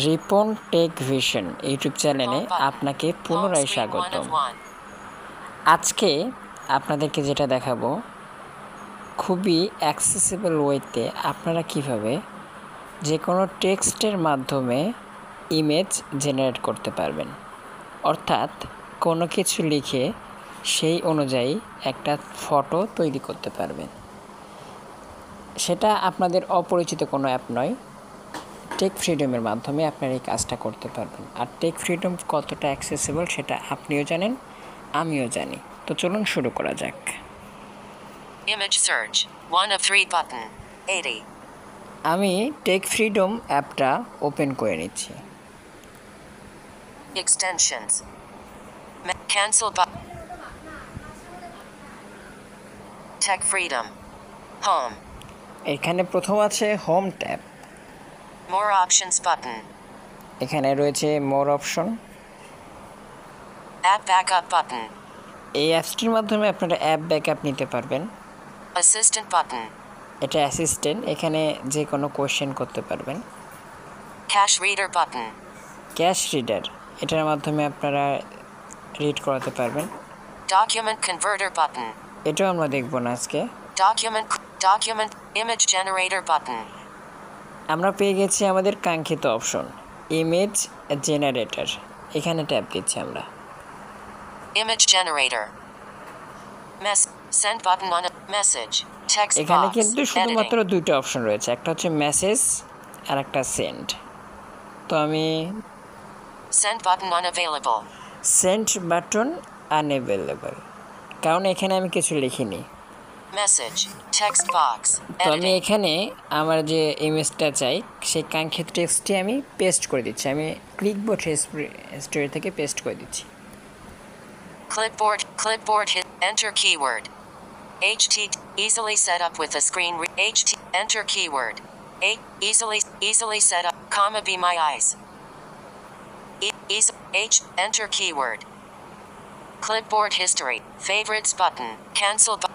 Ripon take vision YouTube চ্যানেলে আপনাকে পুনরায় স্বাগতম। আজকে আপনাদেরকে যেটা দেখাবো, খুবই অ্যাক্সেসিবল ওয়েতে আপনারা কিভাবে যে কোনো টেক্সটের মাধ্যমে ইমেজ জেনারেট করতে পারবেন। অর্থাৎ কোনো কিছু লিখে সেই অনুযায়ী একটা ফটো তৈরি করতে পারবেন। সেটা আপনাদের অপরিচিত কোনো অ্যাপ নয়, টেক ফ্রিডমের মাধ্যমে আপনারা এই কাজটা করতে পারবেন। আর টেক ফ্রিডম কতটা অ্যাক্সেসিবল সেটা আপনিও জানেন, আমিও জানি। তো চলুন শুরু করা যাক। Image search. 1 of 3 button. 80. আমি টেক ফ্রিডম অ্যাপটা ওপেন করে নিচ্ছি। Extensions. Cancel button. Tech freedom. Home. এখানে প্রথম আছে home tab. More options button. এখানে রয়েছে মোর অপশন। App backup button. এই অ্যাপসটির মাধ্যমে আপনারা অ্যাপ ব্যাকআপ নিতে পারবেন। Assistant button. এটা অ্যাসিস্ট্যান্ট, এখানে যে কোনো কোয়েশ্চেন করতে পারবেন। Cache reader button. Cash reader, এটার মাধ্যমে আপনারা রিড করাতে পারবেন। Document converter button. এটাও আমরা দেখব না আজকে। Document image generator button. আমরা পেয়ে গেছি আমাদের কাঙ্ক্ষিত অপশন ইমেজ জেনারেটর। এখানে ট্যাপ দিচ্ছি আমরা। Image generator. Send button on a message. Text এখানে box. কিন্তু শুধুমাত্র Editing. দুইটা অপশন রয়েছে, একটা হচ্ছে মেসেজ আর একটা সেন্ড। তো আমি Send button unavailable. Send button unavailable, কারণ এখানে আমি কিছু লিখিনি। Message. Text box. তো আমি Editing. এখানে আমার যে ইমেজটা চাই সেই কাঙ্ক্ষিত টেক্সটটি আমি পেস্ট করে দিচ্ছি। আমি ক্লিকবোর্ড হিস্টোরি থেকে পেস্ট করে দিচ্ছি। Clipboard hit enter keyword. HT easily set up with a screen HT enter keyword. Easily set up, comma be my eyes. Enter keyword. Clipboard history, favorites button, cancel button.